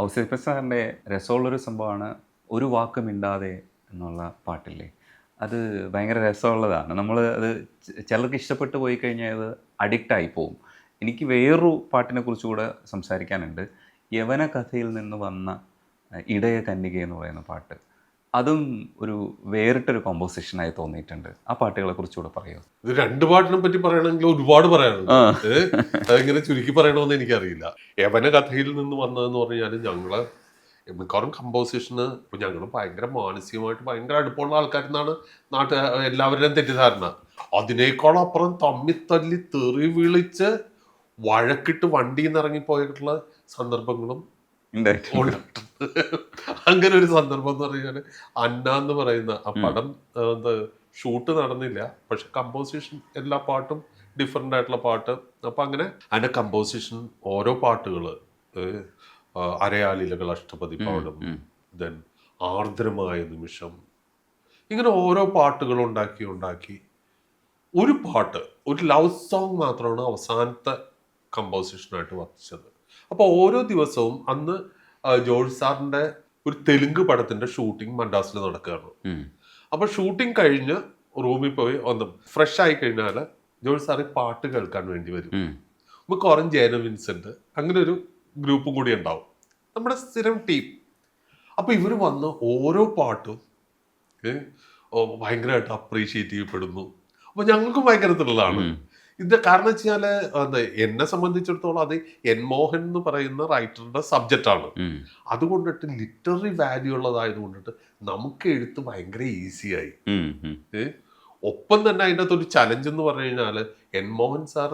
ഔസേപ്പ് സാറിൻ്റെ രസമുള്ളൊരു സംഭവമാണ് ഒരു വാക്ക് മിണ്ടാതെ എന്നുള്ള പാട്ടില്ലേ. അത് ഭയങ്കര രസമുള്ളതാണ്. നമ്മൾ അത് ചിലർക്ക് ഇഷ്ടപ്പെട്ട് പോയി കഴിഞ്ഞാൽ അത് അഡിക്റ്റായി പോവും. എനിക്ക് വേറൊരു പാട്ടിനെ കുറിച്ചുകൂടെ സംസാരിക്കാനുണ്ട്. യവന കഥയിൽ നിന്ന് വന്ന ഇടയ കന്യക എന്ന് പറയുന്ന പാട്ട്. അതും ഒരു വേറിട്ടൊരു കോമ്പോസിഷനായി തോന്നിയിട്ടുണ്ട്. ആ പാട്ടുകളെ കുറിച്ചുകൂടെ പറയുമോ? ഇത് രണ്ട് പാട്ടിനെ പറ്റി പറയണമെങ്കിൽ ഒരുപാട് പറയാനുണ്ട്. ആ. അതെങ്ങനെ ചുരുക്കി പറയണമെന്ന് എനിക്കറിയില്ല. യവന കഥയിൽ നിന്ന് വന്നതെന്ന് പറഞ്ഞാൽ ഞങ്ങള് മിക്കവാറും കമ്പോസിഷന് ഇപ്പൊ ഞങ്ങൾ ഭയങ്കര മാനസികമായിട്ട് ഭയങ്കര അടുപ്പമുള്ള ആൾക്കാരെന്നാണ് എല്ലാവരുടെയും തെറ്റിദ്ധാരണ. അതിനേക്കാൾ അപ്പുറം തമ്മിത്തല്ലി തെറി വിളിച്ച് വഴക്കിട്ട് വണ്ടിയിൽ നിന്ന് ഇറങ്ങിപ്പോയിട്ടുള്ള സന്ദർഭങ്ങളും ഉണ്ടായിട്ടുണ്ട്. ഉണ്ട്. അങ്ങനെ ഒരു സന്ദർഭം എന്ന് പറഞ്ഞാൽ അന്ന എന്ന് പറയുന്ന ആ പടം ഷൂട്ട് നടന്നില്ല, പക്ഷെ കമ്പോസിഷൻ എല്ലാ പാട്ടും ഡിഫറെൻ്റ് ആയിട്ടുള്ള പാട്ട്. അപ്പം അങ്ങനെ അതിൻ്റെ കമ്പോസിഷൻ ഓരോ പാട്ടുകൾ അരയാലിലകൾ അഷ്ടപതി പാടും, ദെൻ ആർദ്രമായ നിമിഷം, ഇങ്ങനെ ഓരോ പാട്ടുകൾ ഉണ്ടാക്കി ഒരു പാട്ട്, ഒരു ലവ് സോങ് മാത്രമാണ് അവസാനത്തെ കമ്പോസിഷനായിട്ട് വർത്തിച്ചത്. അപ്പോൾ ഓരോ ദിവസവും അന്ന് ജോർജ് സാറിൻ്റെ ഒരു തെലുങ്ക് പടത്തിന്റെ ഷൂട്ടിംഗ് മദ്രാസിൽ നടക്കുകയാണ്. അപ്പൊ ഷൂട്ടിംഗ് കഴിഞ്ഞ് റൂമിൽ പോയി ഒന്ന് ഫ്രഷ് ആയി കഴിഞ്ഞാൽ ജോർജ് സാറ് പാട്ട് കേൾക്കാൻ വേണ്ടി വരും. മിക്കവാറും ജയന വിൻസെന്റ് അങ്ങനെ ഒരു ഗ്രൂപ്പും കൂടി ഉണ്ടാവും, നമ്മുടെ സ്ഥിരം ടീം. അപ്പൊ ഇവർ വന്ന് ഓരോ പാട്ടും ഭയങ്കരമായിട്ട് അപ്രീഷിയേറ്റ് ചെയ്യപ്പെടുന്നു. അപ്പൊ ഞങ്ങൾക്കും ഭയങ്കര ത്രില്ലാണ്. ഇത് കാരണം വെച്ചാല് എന്നെ സംബന്ധിച്ചിടത്തോളം അത് എൻ മോഹൻ എന്ന് പറയുന്ന റൈറ്ററുടെ സബ്ജക്റ്റ് ആണ്. അതുകൊണ്ടിട്ട് ലിറ്റററി വാല്യൂ ഉള്ളതായത് കൊണ്ടിട്ട് നമുക്ക് എഴുത്ത് ഭയങ്കര ഈസിയായി. ഒപ്പം തന്നെ അതിൻ്റെ അകത്തൊരു ചലഞ്ച് എന്ന് പറഞ്ഞു കഴിഞ്ഞാൽ എൻ മോഹൻ സാർ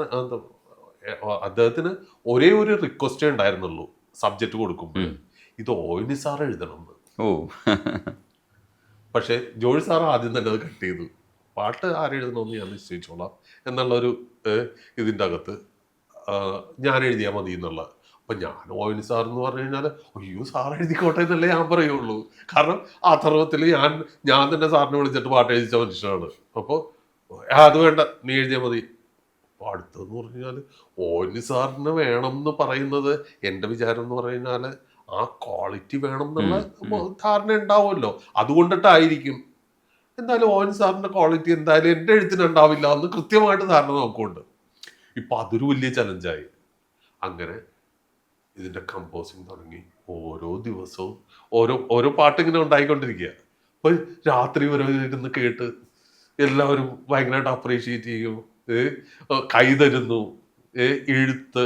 അദ്ദേഹത്തിന് ഒരേ ഒരു റിക്വസ്റ്റേ ഉണ്ടായിരുന്നുള്ളൂ സബ്ജക്റ്റ് കൊടുക്കുമ്പോൾ, ഇത് ഓയിനി സാർ എഴുതണം. പക്ഷെ ജോർജ് സാർ ആദ്യം തന്നെ അത് കട്ട് ചെയ്തു. പാട്ട് ആരെഴുതണമെന്ന് ഞാൻ നിശ്ചയിച്ചോളാം എന്നുള്ളൊരു ഇതിൻ്റെ അകത്ത് ഞാൻ എഴുതിയാൽ മതി എന്നുള്ള. അപ്പം ഞാൻ ഓയിനി സാർ എന്ന് പറഞ്ഞു കഴിഞ്ഞാൽ അയ്യോ സാർ എഴുതിക്കോട്ടെ എന്നല്ലേ ഞാൻ പറയുള്ളൂ. കാരണം ആ തർവത്തിൽ ഞാൻ തന്നെ സാറിനെ വിളിച്ചിട്ട് പാട്ട് എഴുതിച്ച മനുഷ്യനാണ്. അപ്പോൾ അത് വേണ്ട, നീ എഴുതിയാൽ മതി. അപ്പോൾ അടുത്തതെന്ന് പറഞ്ഞു കഴിഞ്ഞാൽ ഓയിനി സാറിന് വേണം എന്ന് പറയുന്നത് എൻ്റെ വിചാരം എന്ന് പറഞ്ഞു കഴിഞ്ഞാൽ ആ ക്വാളിറ്റി വേണം എന്നുള്ള ധാരണ ഉണ്ടാവുമല്ലോ, അതുകൊണ്ടിട്ടായിരിക്കും. എന്തായാലും ഓൻ സാറിന്റെ ക്വാളിറ്റി എന്തായാലും എൻ്റെ എഴുത്തിനുണ്ടാവില്ല എന്ന് കൃത്യമായിട്ട് ധാരണ നമുക്കുണ്ട്. ഇപ്പൊ അതൊരു വലിയ ചലഞ്ചായി. അങ്ങനെ ഇതിന്റെ കമ്പോസിങ് തുടങ്ങി. ഓരോ ദിവസവും ഓരോ പാട്ടിങ്ങനെ ഉണ്ടായിക്കൊണ്ടിരിക്കുക. അപ്പൊ രാത്രി വരെ ഇരുന്ന് കേട്ട് എല്ലാവരും ഭയങ്കരമായിട്ട് അപ്രീഷിയേറ്റ് ചെയ്യും, കൈ തരുന്നു. എഴുത്ത്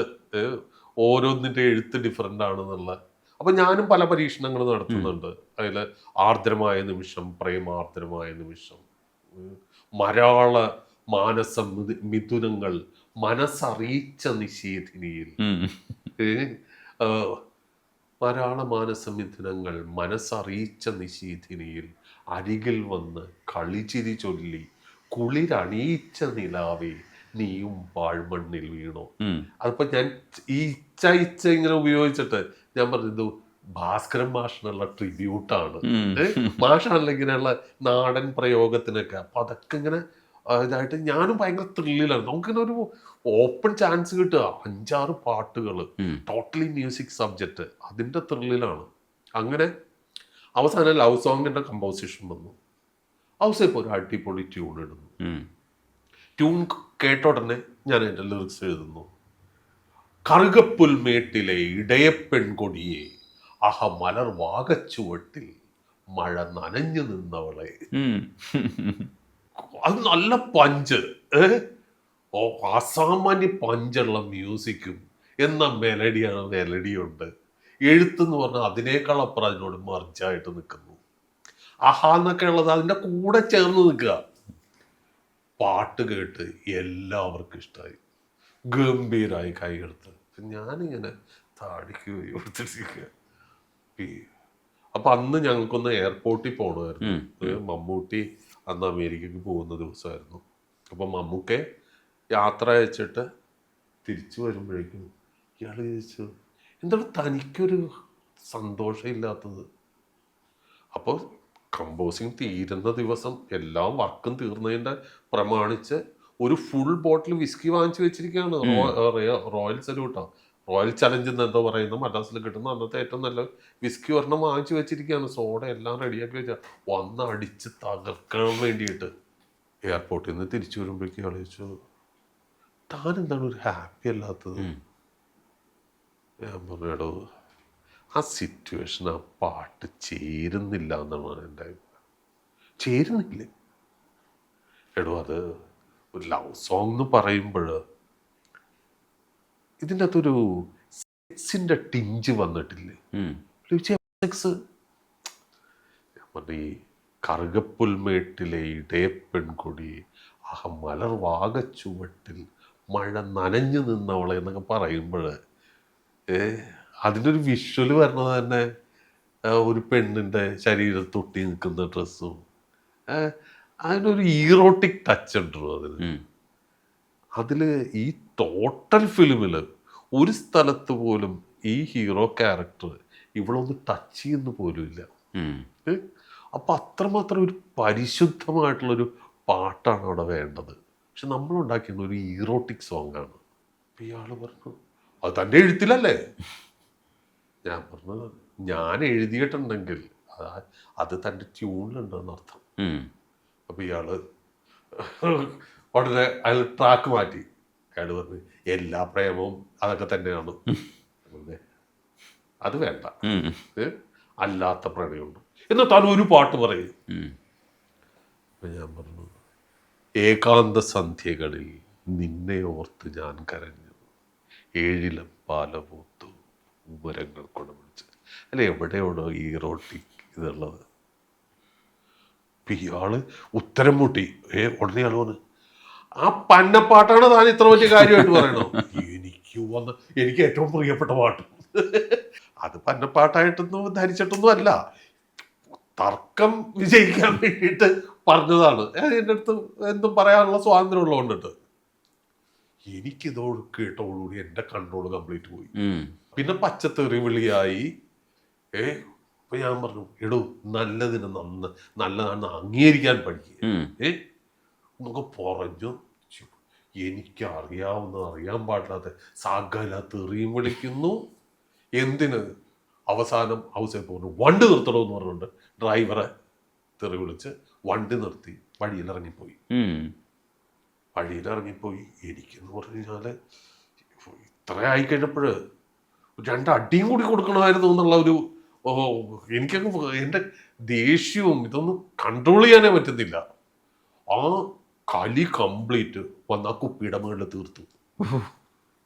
ഓരോന്നിന്റെ എഴുത്ത് ഡിഫറെൻ്റ് ആണെന്നുള്ള. അപ്പൊ ഞാനും പല പരീക്ഷണങ്ങൾ നടത്തുന്നുണ്ട്. അതിൽ ആർദ്രമായ നിമിഷം, പ്രേമാർദ്രമായ നിമിഷം, മലയാള മാനസ മിഥുനങ്ങൾ, മനസ്സറിയിച്ച നിശീഥിനിയിൽ, മലയാള മാനസ മിഥുനങ്ങൾ മനസ്സറിയിച്ച നിശീഥിനിയിൽ അരികിൽ വന്ന് കളിച്ചിരി ചൊല്ലി കുളിരണിയിച്ച നിലാവേ നീയും പാഴ്മണ്ണിൽ വീണോ. അതിപ്പോ ഞാൻ ഈ ഇച്ച ഇങ്ങനെ ഉപയോഗിച്ചിട്ട് ഞാൻ പറഞ്ഞത് ഭാസ്കരൻ മാഷിനുള്ള ട്രിബ്യൂട്ടാണ്. മാഷാണല്ലോ ഇങ്ങനെയുള്ള നാടൻ പ്രയോഗത്തിനൊക്കെ. അപ്പൊ അതൊക്കെ ഇങ്ങനെ ഇതായിട്ട് ഞാനും ഭയങ്കര ത്രില്ലിലാണ്. നമുക്കിങ്ങനെ ഒരു ഓപ്പൺ ചാൻസ് കിട്ടുക, 5-6 പാട്ടുകൾ, ടോട്ടലി മ്യൂസിക് സബ്ജക്റ്റ്, അതിന്റെ ത്രില്ലിലാണ്. അങ്ങനെ അവസാനം ലവ് സോങ്ങിന്റെ കമ്പോസിഷൻ വന്നു. ഔസേപ്പ് ഒരു അടിപൊളി ട്യൂൺ ഇടുന്നു. ട്യൂൺ കേട്ട ഉടനെ ഞാൻ എൻ്റെ ലിറിക്സ് എഴുതുന്നു. കറുകപ്പുൽമേട്ടിലെ ഇടയപ്പെൺകൊടിയെ അഹ മലർ വാകച്ചുവട്ടിൽ മഴ നനഞ്ഞു നിന്നവളെ. അത് നല്ല പഞ്ച്, അസാമാന്യ പഞ്ചുള്ള മ്യൂസിക്കും എന്ന മെലഡിയുണ്ട്. എഴുത്തെന്ന് പറഞ്ഞാൽ അതിനേക്കാൾ അപ്പുറം അതിനോട് മർജായിട്ട് നിൽക്കുന്നു. അഹാ എന്നൊക്കെ ഉള്ളത് അതിൻ്റെ കൂടെ ചേർന്ന് നിൽക്കുക. പാട്ട് കേട്ട് എല്ലാവർക്കും ഇഷ്ടമായി, ഗംഭീരായി കൈയെടുത്ത്. ഞാനിങ്ങനെ താടിക്ക് കൊടുത്തിരിക്കുക. അപ്പൊ അന്ന് ഞങ്ങൾക്കൊന്ന് എയർപോർട്ടിൽ പോകണമായിരുന്നു. മമ്മൂട്ടി അന്ന് അമേരിക്കക്ക് പോകുന്ന ദിവസമായിരുന്നു. അപ്പൊ മമ്മൂക്കെ യാത്ര അയച്ചിട്ട് തിരിച്ചു വരുമ്പോഴേക്കും ഇയാൾ ചോദിച്ചു, എന്താണ് തനിക്കൊരു സന്തോഷമില്ലാത്തത്? അപ്പോൾ കമ്പോസിങ് തീരുന്ന ദിവസം എല്ലാം വർക്കും തീർന്നതിൻ്റെ പ്രമാണിച്ച് ഒരു ഫുൾ ബോട്ടിൽ വിസ്കി വാങ്ങിച്ചു വെച്ചിരിക്കുകയാണ്. റോയൽ സല്യൂട്ടാ. റോയൽ ചലഞ്ച് എന്ന് എന്തോ പറയുന്നത് മദ്രാസിൽ കിട്ടുന്ന അന്നത്തെ ഏറ്റവും നല്ല വിസ്കി ഒരെണ്ണം വാങ്ങിച്ചു വെച്ചിരിക്കുകയാണ്, സോഡ എല്ലാം റെഡിയാക്കി വെച്ചാൽ വന്ന് അടിച്ച് തകർക്കാൻ വേണ്ടിയിട്ട്. എയർപോർട്ടിൽ നിന്ന് തിരിച്ചു വരുമ്പോഴേക്കും കളിച്ചു, താൻ എന്താണ് ഒരു ഹാപ്പി അല്ലാത്തത്? ഞാൻ പറഞ്ഞു, എടോ ആ സിറ്റുവേഷൻ ആ പാട്ട് ചേരുന്നില്ല എന്നാണ് എൻ്റെ അഭിപ്രായം. ചേരുന്നില്ലേ എടോ? അത് ഒരു ലവ് സോങ് എന്ന് പറയുമ്പോൾ ഇതിൻ്റെ അകത്തൊരു സെക്സിൻ്റെ ടിഞ്ച് വന്നിട്ടില്ലേ? സെക്സ് ഈ കറുകപ്പുൽമേട്ടിലെ ഇടേ പെൺകൊടി ആ മലർ വാഗച്ചുവട്ടിൽ മഴ നനഞ്ഞു നിന്നവളെ എന്നൊക്കെ പറയുമ്പോൾ അതിൻ്റെ ഒരു വിഷ്വൽ വരണത് തന്നെ ഒരു പെണ്ണിൻ്റെ ശരീരത്തൊട്ടി നിൽക്കുന്ന ഡ്രസ്സും അതിനൊരു ഈറോട്ടിക് ടച്ച് ഉണ്ടോ അതിന്. അതിൽ ഈ ടോട്ടൽ ഫിലിമിൽ ഒരു സ്ഥലത്ത് പോലും ഈ ഹീറോ ക്യാരക്ടർ ഇവളൊന്ന് ടച്ച് ചെയ്യുന്ന പോലും ഇല്ല. അപ്പം അത്രമാത്രം ഒരു പരിശുദ്ധമായിട്ടുള്ളൊരു പാട്ടാണ് അവിടെ വേണ്ടത്. പക്ഷെ നമ്മളുണ്ടാക്കിയത് ഒരു ഈറോട്ടിക് സോങ് ആണ്. അപ്പം ഇയാൾ പറഞ്ഞു അത് തൻ്റെ എഴുത്തിലല്ലേ? ഞാൻ പറഞ്ഞത് ഞാൻ എഴുതിയിട്ടുണ്ടെങ്കിൽ അത് തൻ്റെ ട്യൂണിലുണ്ടെന്ന് അർത്ഥം. അപ്പം ഇയാൾ ഉടനെ അയാൾ ട്രാക്ക് മാറ്റി. അയാൾ പറഞ്ഞു എല്ലാ പ്രേമവും അതൊക്കെ തന്നെയാണ്, അത് വേണ്ട, അല്ലാത്ത പ്രണയമുണ്ട്. എന്നാൽ താൻ ഒരു പാട്ട് പറയും. അപ്പം ഞാൻ പറഞ്ഞു ഏകാന്ത സന്ധ്യകളിൽ നിന്നെ ഓർത്ത് ഞാൻ കരഞ്ഞു, ഏഴിലം പാലപൂത്തു ഉപരങ്ങൾ കൊണ്ടുപിടിച്ച്. അല്ലെ എവിടെയാണോ ഈറോട്ടിക് ഇതുള്ളത്? ഇയാള് ഉത്തരം മുട്ടി. ഉടനെ ആള് വന്ന് ആ പന്നപ്പാട്ടാണ് താൻ ഇത്ര വലിയ കാര്യമായിട്ട് പറയണോ? എനിക്ക് ഏറ്റവും പ്രിയപ്പെട്ട പാട്ട് അത് പന്നപ്പാട്ടായിട്ടൊന്നും ധരിച്ചിട്ടൊന്നും അല്ല, തർക്കം വിജയിക്കാൻ വേണ്ടിയിട്ട് പറഞ്ഞതാണ്. എൻ്റെ അടുത്ത് എന്തും പറയാനുള്ള സ്വാതന്ത്ര്യം ഉള്ളതുകൊണ്ടിട്ട് എനിക്കിതോട് കേട്ടോടുകൂടി എൻ്റെ കൺട്രോൾ കംപ്ലീറ്റ് പോയി. പിന്നെ പച്ചത്തെറി വിളിയായി. അപ്പൊ ഞാൻ പറഞ്ഞു എടോ നല്ലതിന് നല്ലതാണെന്ന് അംഗീകരിക്കാൻ പഠിക്കുക എന്നൊക്കെ പറഞ്ഞു. എനിക്കറിയാവുന്നത് അറിയാൻ പാടില്ലാത്ത സകല തെറിയും വിളിക്കുന്നു. എന്തിന്? അവസാനം ഹൗസിൽ പോകുന്നു, വണ്ടി നിർത്തണമെന്ന് പറഞ്ഞുകൊണ്ട് ഡ്രൈവറെ തെറി വിളിച്ച് വണ്ടി നിർത്തി വഴിയിലിറങ്ങിപ്പോയി. എനിക്കെന്ന് പറഞ്ഞു കഴിഞ്ഞാൽ ഇത്ര ആയിക്കഴിഞ്ഞപ്പോൾ രണ്ടടിയും കൂടി കൊടുക്കണമായിരുന്നു എന്നുള്ള ഒരു എനിക്കങ്ങ് എൻ്റെ ദേഷ്യവും ഇതൊന്നും കൺട്രോൾ ചെയ്യാനേ പറ്റുന്നില്ല. ആ കലി കംപ്ലീറ്റ് വന്ന് ആ കുപ്പിയുടെ മുകളിൽ തീർത്തു.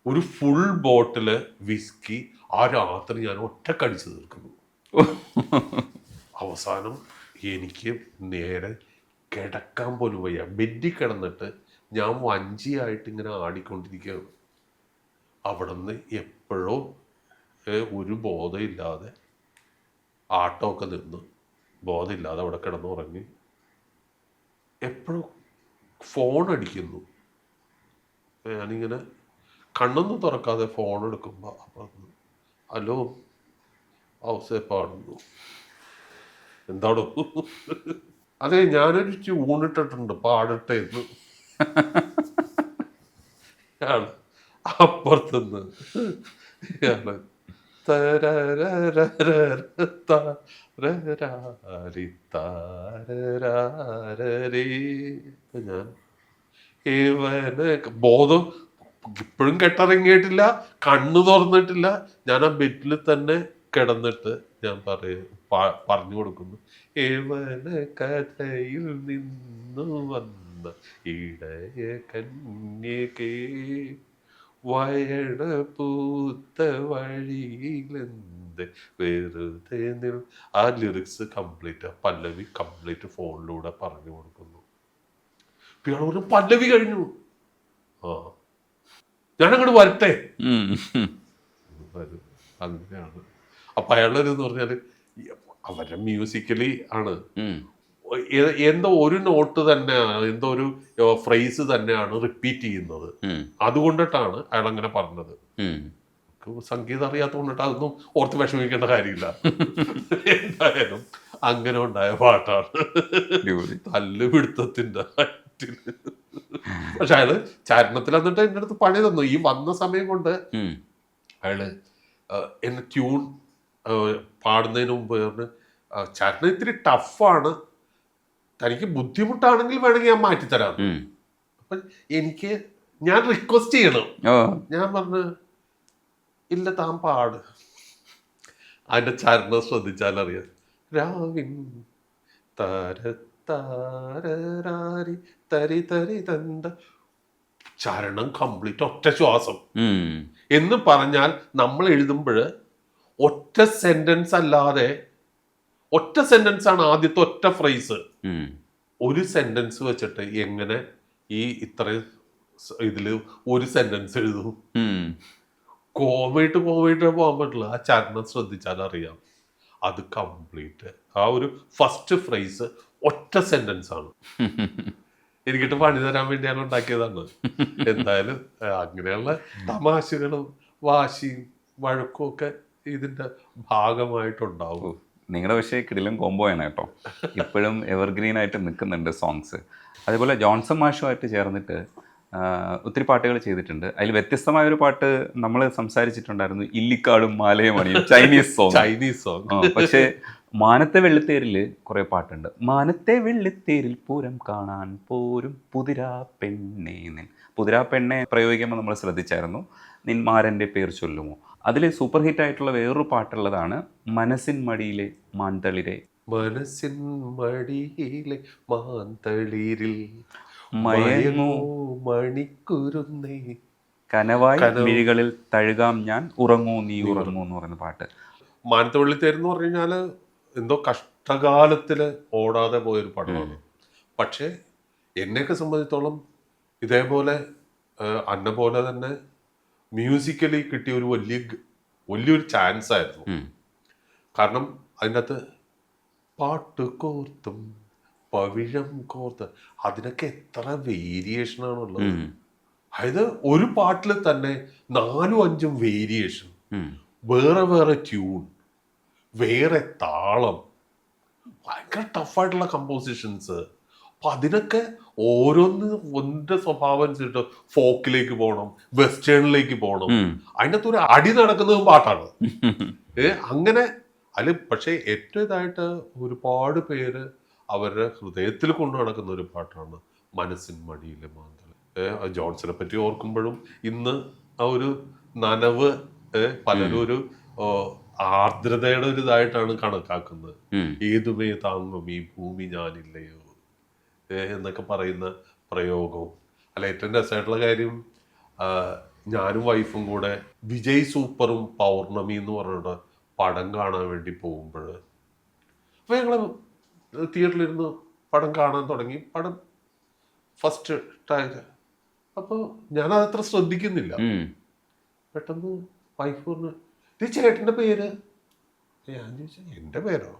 ഒരു ഫുൾ ബോട്ടില് വിസ്കി ആ രാത്രി ഞാൻ ഒറ്റക്കടിച്ച് തീർക്കുന്നു. അവസാനം എനിക്ക് നേരെ കിടക്കാൻ പോലും വയ്യ. ബെഡിൽ കിടന്നിട്ട് ഞാൻ വഞ്ചിയായിട്ട് ഇങ്ങനെ ആടിക്കൊണ്ടിരിക്കുകയാണ്. അവിടെ നിന്ന് എപ്പോഴോ ഒരു ബോധമില്ലാതെ ആട്ടമൊക്കെ നിന്ന് ബോധമില്ലാതെ അവിടെ കിടന്നുറങ്ങി. എപ്പോഴും ഫോൺ അടിക്കുന്നു. ഞാനിങ്ങനെ കണ്ണൊന്നും തുറക്കാതെ ഫോൺ എടുക്കുമ്പോൾ അപ്പം ഹലോ ഹൗസേ പാടുന്നു. എന്താണോ? അതെ ഞാനൊരു ട്യൂണിട്ടിട്ടുണ്ട് പാടട്ടെ എന്ന്. അപ്പുറത്തുനിന്ന് ഞാൻ ബോധം ഇപ്പോഴും കെട്ടിറങ്ങിയിട്ടില്ല, കണ്ണു തുറന്നിട്ടില്ല. ഞാൻ ആ ബെഡിൽ തന്നെ കിടന്നിട്ട് ഞാൻ പറഞ്ഞു കൊടുക്കുന്നു ഏവന കഥയിൽ നിന്നു വന്ന ഇടയ കന്യകേ വയട പൂത്ത വഴിയിലെന്ത് വെറുതെ ആ ലിറിക്സ് കംപ്ലീറ്റ്, പല്ലവി കംപ്ലീറ്റ് ഫോണിലൂടെ പറഞ്ഞു കൊടുക്കുന്നു. ഇയാൾ പറഞ്ഞു പല്ലവി കഴിഞ്ഞു, ഞാനങ്ങോട്ട് വരട്ടെ. അങ്ങനെയാണ്. അപ്പൊ അയാളെന്ന് പറഞ്ഞാല് അവരുടെ മ്യൂസിക്കലി ആണ് എന്തോ ഒരു നോട്ട് തന്നെയാണ്, എന്തോ ഒരു ഫ്രേസ് തന്നെയാണ് റിപ്പീറ്റ് ചെയ്യുന്നത്. അതുകൊണ്ടിട്ടാണ് അയാൾ അങ്ങനെ പറഞ്ഞത്. സംഗീതം അറിയാത്തതുകൊണ്ടിട്ട് അതൊന്നും ഓർത്ത് വിഷമിക്കേണ്ട കാര്യമില്ല. എന്തായാലും അങ്ങനെ ഉണ്ടായ പാട്ടാണ് തല്ലുപിടുത്തത്തിന്റെ. പക്ഷെ അയാള് ചരണത്തിൽ എന്നിട്ട് എൻ്റെ അടുത്ത് പണി തന്നു. ഈ വന്ന സമയം കൊണ്ട് അയാള് എന്നെ ട്യൂൺ പാടുന്നതിന് മുമ്പ് പറഞ്ഞ് ചേട്ടന് ഇത്തിരി ടഫാണ്, തനിക്ക് ബുദ്ധിമുട്ടാണെങ്കിൽ വേണമെങ്കിൽ ഞാൻ മാറ്റിത്തരാം. അപ്പൊ എനിക്ക് ഞാൻ റിക്വസ്റ്റ് ചെയ്യണം. ഞാൻ പറഞ്ഞു ഇല്ല താൻ പാട്. അതിന്റെ ചരണം ശ്രദ്ധിച്ചാലറിയാം. രാവിൻ താരത്താരി തരി തരി തന്ത, ചരണം കംപ്ലീറ്റ് ഒറ്റ ശ്വാസം എന്ന് പറഞ്ഞാൽ നമ്മൾ എഴുതുമ്പോൾ ഒറ്റ സെന്റൻസ് അല്ലാതെ, ഒറ്റ സെന്റൻസ് ആണ് ആദ്യത്തെ ഒറ്റ ഫ്രേസ്. ഒരു സെന്റൻസ് വെച്ചിട്ട് എങ്ങനെ ഈ ഇത്രയും ഇതില് ഒരു സെന്റൻസ് എഴുതും? കോമയിട്ട് പോകാൻ പറ്റില്ല. ആ ചരണം ശ്രദ്ധിച്ചാൽ അറിയാം. അത് കംപ്ലീറ്റ് ആ ഒരു ഫസ്റ്റ് ഫ്രേസ് ഒറ്റ സെന്റൻസ് ആണ്. എനിക്കിട്ട് പണി തരാൻ വേണ്ടിയാണ് ഉണ്ടാക്കിയതാണ്. എന്തായാലും അങ്ങനെയുള്ള തമാശകളും വാശിയും വഴക്കും ഒക്കെ ഇതിന്റെ ഭാഗമായിട്ടുണ്ടാവും. നിങ്ങളുടെ പക്ഷേ കിടിലം കോംബോയാണ് കേട്ടോ. ഇപ്പോഴും എവർഗ്രീൻ ആയിട്ട് നിൽക്കുന്നുണ്ട് സോങ്സ്. അതേപോലെ ജോൺസൺ മാഷുമായിട്ട് ചേർന്നിട്ട് ഒത്തിരി പാട്ടുകൾ ചെയ്തിട്ടുണ്ട്. അതിൽ വ്യത്യസ്തമായ ഒരു പാട്ട് നമ്മൾ സംസാരിച്ചിട്ടുണ്ടായിരുന്നു, ഇല്ലിക്കാടും മാലയും അണിയും, ചൈനീസ് സോങ്. പക്ഷേ മാനത്തെ വെള്ളിത്തേരിൽ കുറേ പാട്ടുണ്ട്. മാനത്തെ വെള്ളിത്തേരിൽ പൂരം കാണാൻ പോരും പുതിരാ പെണ്ണേ നിൻ. പുതിരാ പെണ്ണെ പ്രയോഗിക്കുമ്പോൾ നമ്മൾ ശ്രദ്ധിച്ചായിരുന്നു, നിന്മാരൻ്റെ പേർ ചൊല്ലുമോ. അതിൽ സൂപ്പർ ഹിറ്റ് ആയിട്ടുള്ള വേറൊരു പാട്ടുള്ളതാണ് മനസ്സിൻ മടിയിലെ മാന്തളിരെ. മനസ്സിൻ മടിയിലെ മാന്തളിരിൽ മയങ്ങൂ മണിക്കുരുന്നേ കനവായി മിഴികളിൽ തഴുകാം ഞാൻ, ഉറങ്ങൂ നീ ഉറങ്ങൂ എന്ന് പറയുന്ന പാട്ട്. മാനത്തെ വെള്ളിത്തേരെന്ന് പറഞ്ഞു കഴിഞ്ഞാൽ എന്തോ കഷ്ടകാലത്തില് ഓടാതെ പോയൊരു പടമാണ്. പക്ഷേ എന്നെയൊക്കെ സംബന്ധിച്ചോളം ഇതേപോലെ അന്ന പോലെ തന്നെ മ്യൂസിക്കലി കിട്ടിയ ഒരു വലിയൊരു ചാൻസ് ആയിരുന്നു. കാരണം അതിൻ്റെ അകത്ത് പാട്ട് കോർത്തും പവിഴം കോർത്ത് അതിനൊക്കെ എത്ര വേരിയേഷൻ ആണുള്ളത്. അതായത് ഒരു പാട്ടിൽ തന്നെ 4-5 വേരിയേഷൻ, വേറെ വേറെ ട്യൂൺ, വേറെ താളം, ഭയങ്കര ടഫായിട്ടുള്ള കമ്പോസിഷൻസ്. അപ്പൊ അതിനൊക്കെ ഓരോന്ന് ഒന്റെ സ്വഭാവം അനുസരിച്ചിട്ട് ഫോക്കിലേക്ക് പോകണം, വെസ്റ്റേണിലേക്ക് പോകണം. അതിൻ്റെ അകത്ത് ഒരു അടി നടക്കുന്നതും പാട്ടാണ്. അങ്ങനെ അതിൽ പക്ഷെ ഏറ്റവും ഇതായിട്ട് ഒരുപാട് പേര് അവരുടെ ഹൃദയത്തിൽ കൊണ്ടു നടക്കുന്ന ഒരു പാട്ടാണ് മനസ്സിൻ മടിയിലെ മാന്തളി. ജോൺസനെ പറ്റി ഓർക്കുമ്പോഴും ഇന്ന് ആ ഒരു നനവ് പലരും ഒരു ആർദ്രതയുടെ ഒരു ഇതായിട്ടാണ് കണക്കാക്കുന്നത്. ഏതുമേ താങ്ങും ഈ ഭൂമി ഞാനില്ലയോ എന്നൊക്കെ പറയുന്ന പ്രയോഗവും. അല്ല, ഏറ്റവും രസമായിട്ടുള്ള കാര്യം, ഞാനും വൈഫും കൂടെ വിജയ് സൂപ്പറും പൗർണമി എന്ന് പറഞ്ഞിട്ട് പടം കാണാൻ വേണ്ടി പോകുമ്പോൾ അപ്പോൾ ഞങ്ങൾ തിയേറ്ററിലിരുന്ന് പടം കാണാൻ തുടങ്ങി. പടം ഫസ്റ്റ് ടൈം അപ്പോൾ ഞാനതത്ര ശ്രദ്ധിക്കുന്നില്ല. പെട്ടെന്ന് വൈഫ് പറഞ്ഞു, ഇത് ചേട്ടൻ്റെ പേര്. ഞാൻ ചോദിച്ചാൽ എൻ്റെ പേരോ?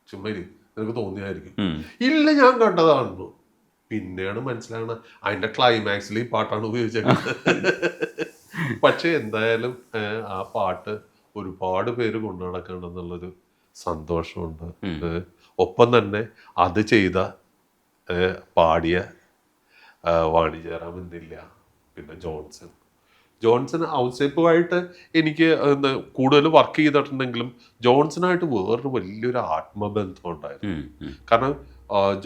ചുമ്മാ നിനക്ക് തോന്നിയായിരിക്കും. ഇല്ല, ഞാൻ കണ്ടതാണല്ലോ. പിന്നെയാണ് മനസ്സിലാകണത് അതിന്റെ ക്ലൈമാക്സിൽ ഈ പാട്ടാണ് ഉപയോഗിച്ചേക്കുന്നത്. പക്ഷെ എന്തായാലും ആ പാട്ട് ഒരുപാട് പേര് കൊണ്ടു നടക്കണമെന്നുള്ളൊരു സന്തോഷമുണ്ട്. ഒപ്പം തന്നെ അത് ചെയ്ത പാടിയ വാണി ജയറാം എന്നില്ല, പിന്നെ ജോൺസൺ ഔസേപ്പുമായിട്ട് എനിക്ക് കൂടുതൽ വർക്ക് ചെയ്തിട്ടുണ്ടെങ്കിലും ജോൺസണായിട്ട് വേറൊരു വലിയൊരു ആത്മബന്ധം ഉണ്ടായിരുന്നു. കാരണം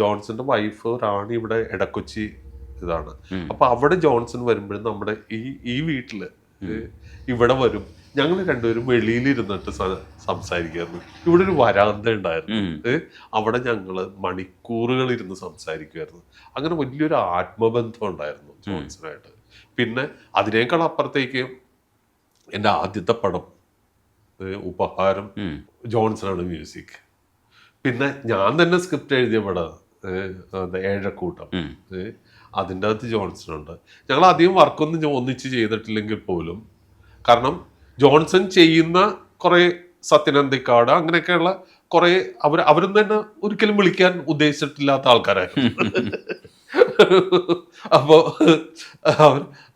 ജോൺസന്റെ വൈഫ് റാണി ഇവിടെ ഇടക്കൊച്ചി ഇതാണ്. അപ്പൊ അവിടെ ജോൺസൺ വരുമ്പോഴും നമ്മുടെ ഈ വീട്ടില് ഇവിടെ വരും. ഞങ്ങൾ രണ്ടുപേരും വെളിയിലിരുന്നിട്ട് സംസാരിക്കായിരുന്നു. ഇവിടെ ഒരു വരാന്ത ഉണ്ടായിരുന്നു. അവിടെ ഞങ്ങള് മണിക്കൂറുകൾ ഇരുന്ന് സംസാരിക്കുമായിരുന്നു. അങ്ങനെ വലിയൊരു ആത്മബന്ധം ഉണ്ടായിരുന്നു ജോൺസണായിട്ട്. പിന്നെ അതിനേക്കാൾ അപ്പുറത്തേക്ക് എൻ്റെ ആദ്യത്തെ പടം ഉപഹാരം ജോൺസണാണ് മ്യൂസിക്. പിന്നെ ഞാൻ തന്നെ സ്ക്രിപ്റ്റ് എഴുതിയ പടം ഏഴക്കൂട്ടം, അതിൻ്റെ അകത്ത് ജോൺസണുണ്ട്. ഞങ്ങൾ അധികം വർക്കൊന്നും ഒന്നിച്ച് ചെയ്തിട്ടില്ലെങ്കിൽ പോലും, കാരണം ജോൺസൺ ചെയ്യുന്ന കുറേ സത്യനന്ദിക്കാട് അങ്ങനെയൊക്കെയുള്ള കുറേ അവരൊന്നും തന്നെ ഒരിക്കലും വിളിക്കാൻ ഉദ്ദേശിച്ചിട്ടില്ലാത്ത ആൾക്കാരായിരുന്നു. അപ്പോ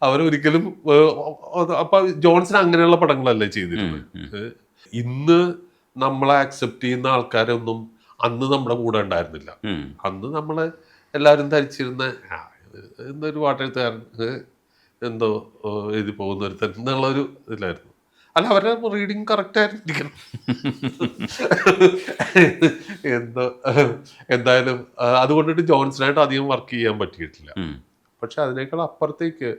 അവരൊരിക്കലും അപ്പൊ ജോൺസൺ അങ്ങനെയുള്ള പടങ്ങളല്ലേ ചെയ്തിരുന്നത്. ഇന്ന് നമ്മളെ അക്സെപ്റ്റ് ചെയ്യുന്ന ആൾക്കാരൊന്നും അന്ന് നമ്മുടെ കൂടെ ഉണ്ടായിരുന്നില്ല. അന്ന് നമ്മള് എല്ലാവരും ധരിച്ചിരുന്ന എന്നൊരു പാട്ടെഴുത്തുകാരൻ എന്തോ എഴുതി പോകുന്ന ഒരുത്തൻ എന്നുള്ളൊരു ഇതിലായിരുന്നു. അല്ല, അവരുടെ റീഡിങ് കറക്റ്റ് ആയിരിക്കണം. എന്തോ എന്തായാലും അതുകൊണ്ടിട്ട് ജോൺസണായിട്ട് അധികം വർക്ക് ചെയ്യാൻ പറ്റിയിട്ടില്ല. പക്ഷെ അതിനേക്കാൾ അപ്പുറത്തേക്ക്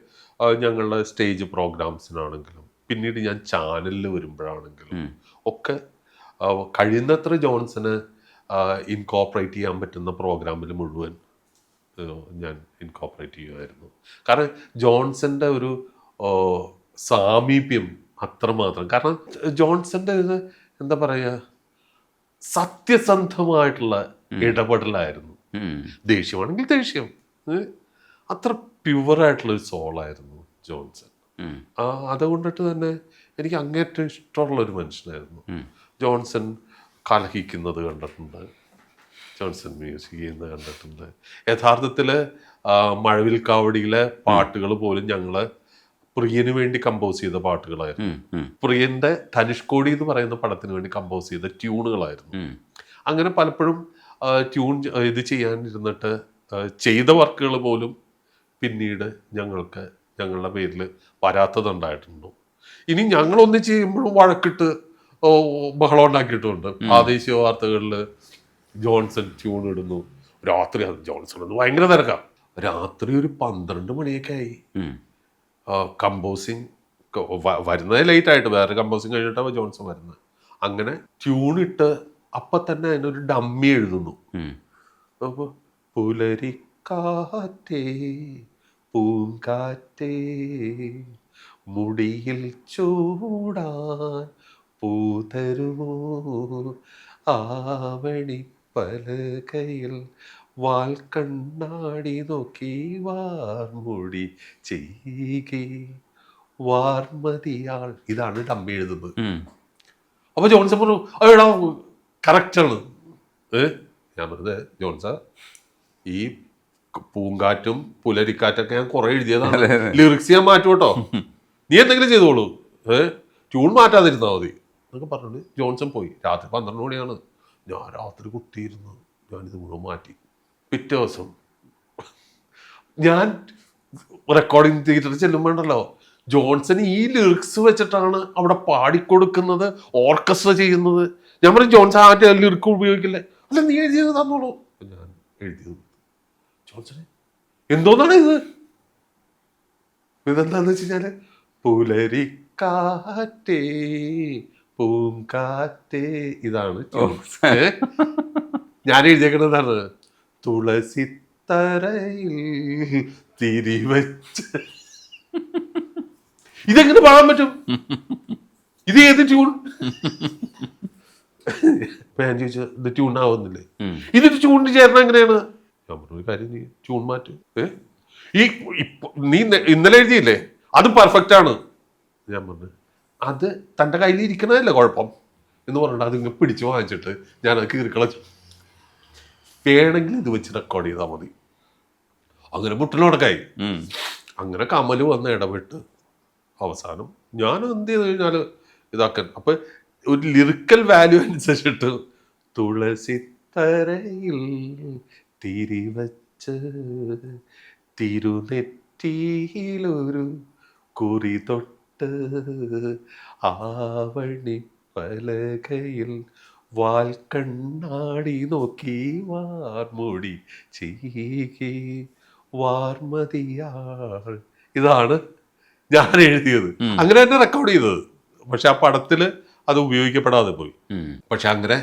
ഞങ്ങളുടെ സ്റ്റേജ് പ്രോഗ്രാംസിനാണെങ്കിലും പിന്നീട് ഞാൻ ചാനലിൽ വരുമ്പോഴാണെങ്കിലും ഒക്കെ കഴിയുന്നത്ര ജോൺസന് ഇൻകോപ്പറേറ്റ് ചെയ്യാൻ പറ്റുന്ന പ്രോഗ്രാമിൽ മുഴുവൻ ഞാൻ ഇൻകോപ്പറേറ്റ് ചെയ്യുമായിരുന്നു. കാരണം ജോൺസന്റെ ഒരു സാമീപ്യം അത്രമാത്രം. കാരണം ജോൺസന്റെ ഇത് എന്താ പറയുക, സത്യസന്ധമായിട്ടുള്ള ഇടപെടലായിരുന്നു. ദേഷ്യമാണെങ്കിൽ ദേഷ്യം, അത്ര പ്യുവറായിട്ടുള്ള ഒരു സോളായിരുന്നു ജോൺസൺ. അതുകൊണ്ടിട്ട് തന്നെ എനിക്ക് അങ്ങേറ്റം ഇഷ്ടമുള്ള ഒരു മനുഷ്യനായിരുന്നു. ജോൺസൺ കലഹിക്കുന്നത് കണ്ടിട്ടുണ്ട്, ജോൺസൺ മ്യൂസിക് ചെയ്യുന്നത് കണ്ടിട്ടുണ്ട്. യഥാർത്ഥത്തിൽ മഴവിൽ കാവടിയിലെ പാട്ടുകൾ പോലും ഞങ്ങൾ പ്രിയന് വേണ്ടി കമ്പോസ് ചെയ്ത പാട്ടുകളായിരുന്നു. പ്രിയന്റെ ധനുഷ്കോടി എന്ന് പറയുന്ന പടത്തിന് വേണ്ടി കമ്പോസ് ചെയ്ത ട്യൂണുകളായിരുന്നു. അങ്ങനെ പലപ്പോഴും ട്യൂൺ ഇത് ചെയ്യാനിരുന്നിട്ട് ചെയ്ത വർക്കുകൾ പോലും പിന്നീട് ഞങ്ങളുടെ പേരിൽ വരാത്തതുണ്ടായിട്ടുണ്ടോ. ഇനി ഞങ്ങളൊന്ന് ചെയ്യുമ്പോഴും വഴക്കിട്ട് ബഹളം ഉണ്ടാക്കിയിട്ടുണ്ട്. പ്രാദേശിക വാർത്തകളിൽ ജോൺസൺ ട്യൂൺ ഇടുന്നു, രാത്രി ജോൺസൺ ഒന്ന് ഭയങ്കര തിരക്കാം. രാത്രി ഒരു 12 മണിയൊക്കെ ആയി. കമ്പോസിങ് വരുന്നത് ലേറ്റ് ആയിട്ട്, വേറെ കമ്പോസിങ് കഴിഞ്ഞിട്ടാണ് ജോൺസൺ വരുന്നത്. അങ്ങനെ ട്യൂണിട്ട് അപ്പം തന്നെ അതിനൊരു ഡമ്മി എഴുതുന്നു. അപ്പോൾ പുലരിക്കാറ്റേ പൂങ്കാറ്റേ മുടിയിൽ ചൂടാൻ പൂതരുമോ ആവണി പലകയിൽ വാൽ കണ്ണാടി നോക്കി വാർമുടി ചെയ്കെ വാർമതിയാൾ. ഇതാണ് ഡമ്മി എഴുതുന്നത്. അപ്പൊ ജോൺസൺ പറഞ്ഞു, അയ്യടാ കറക്റ്റാണ്. ഞാൻ പറഞ്ഞത്, ജോൺസ ഈ പൂങ്കാറ്റും പുലരിക്കാറ്റൊക്കെ ഞാൻ കുറെ എഴുതിയതാണ്, ലിറിക്സ് ഞാൻ മാറ്റും കേട്ടോ, നീ എന്തെങ്കിലും ചെയ്തോളൂ, ട്യൂൺ മാറ്റാതിരുന്നാൽ മതി എന്നൊക്കെ പറഞ്ഞിട്ട് ജോൺസൺ പോയി. രാത്രി 12 മണിയാണ്. ഞാൻ രാത്രി കുത്തിയിരുന്നു, ഞാനിത് മുഴുവൻ മാറ്റി. പിറ്റേ ദിവസം ഞാൻ റെക്കോർഡിങ് തിയേറ്ററിൽ ചെല്ലുമ്പോണ്ടല്ലോ, ജോൺസൺ ഈ ലിറിക്സ് വെച്ചിട്ടാണ് അവിടെ പാടിക്കൊടുക്കുന്നത്, ഓർക്കസ്ട്ര ചെയ്യുന്നത്. ഞാൻ പറയും, ജോൺസൺ ആദ്യ ലിറിക്ക് ഉപയോഗിക്കില്ലേ? അല്ല, നീ എഴുതിയത് തന്നോളൂ. ഞാൻ എഴുതിയത് ജോൺസൺ എന്തോന്നാണ് ഇതെന്താന്ന് വെച്ച് കഴിഞ്ഞാല്, പുലരിക്കാറ്റേ പൂങ്കാറ്റേ, ഇതാണ് ഞാൻ എഴുതിയേക്കുന്നതാണ്. തുളസിത്തറയിൽ തിരിവച്ച്. ഇതെങ്ങനെ പാടാൻ പറ്റും? ഇത് ഏത് ട്യൂൺ? ഞാൻ ചോദിച്ചു, ഇത് ട്യൂൺ ആവുന്നില്ലേ? ഇതിട്ട് ട്യൂണിന് ചേർന്ന എങ്ങനെയാണ്? ഞാൻ പറഞ്ഞു, ഒരു കാര്യം, നീ ട്യൂൺ മാറ്റും. നീ ഇന്നലെ എഴുതിയില്ലേ, അത് പെർഫെക്റ്റ് ആണ്. ഞാൻ പറഞ്ഞു, അത് തൻ്റെ കയ്യിൽ ഇരിക്കണതല്ലേ കുഴപ്പം എന്ന് പറഞ്ഞിട്ട് അതിങ്ങനെ പിടിച്ചു വാങ്ങിച്ചിട്ട് ഞാൻ അത് കീറിക്കളച്ചു. വേണമെങ്കിൽ ഇത് വെച്ച് റെക്കോർഡ് ചെയ്താൽ മതി. അങ്ങനെ മുട്ടിലോടക്കായി. അങ്ങനെ കമല് വന്ന് ഇടപെട്ട് അവസാനം ഞാൻ എന്ത് ചെയ്ത് കഴിഞ്ഞാൽ ഇതാക്കാൻ, അപ്പൊ ഒരു ലിറിക്കൽ വാല്യൂ അനുസരിച്ചിട്ട് തുളസിത്തറയിൽ തിരിവച്ച് തിരുനെറ്റിയിലൊരു കുറി തൊട്ട് ആവണി പലകയിൽ വാൽ കണ്ണാടി നോക്കി വാർമുടി ചീകി വാർമതിയാൾ. ഇതാണ് ഞാൻ എഴുതിയത്. അങ്ങനെ തന്നെ റെക്കോർഡ് ചെയ്തത്. പക്ഷെ ആ പടത്തില് അത് ഉപയോഗിക്കപ്പെടാതെ പോയി. പക്ഷെ അങ്ങനെ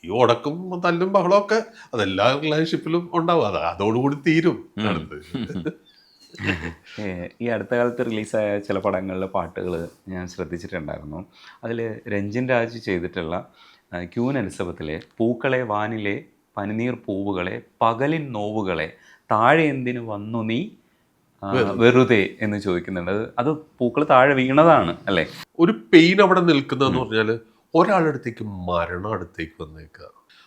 ഈ ഉടക്കും തല്ലും ബഹളമൊക്കെ അതെല്ലാ റിലേഷൻഷിപ്പിലും ഉണ്ടാവും. അതോടുകൂടി തീരും. ഈ അടുത്ത കാലത്ത് റിലീസായ ചില പടങ്ങളിലെ പാട്ടുകൾ ഞാൻ ശ്രദ്ധിച്ചിട്ടുണ്ടായിരുന്നു. അതിൽ രഞ്ജിൻ രാജ് ചെയ്തിട്ടുള്ള ക്യൂൻ എലിസബത്തിലെ പൂക്കളെ വാനിലെ പനിനീർ പൂവുകളെ പകലിൻ നോവുകളെ താഴെ എന്തിനു വന്നു നീ വെറുതെ എന്ന് ചോദിക്കുന്നുണ്ട്. അത് പൂക്കൾ താഴെ വീണതാണ് അല്ലേ? ഒരു പെയിൻ അവിടെ നിൽക്കുന്നതെന്ന് പറഞ്ഞാൽ ഒരാളുടെ അടുത്തേക്ക് മരണം അടുത്തേക്ക് വന്നേക്കുക.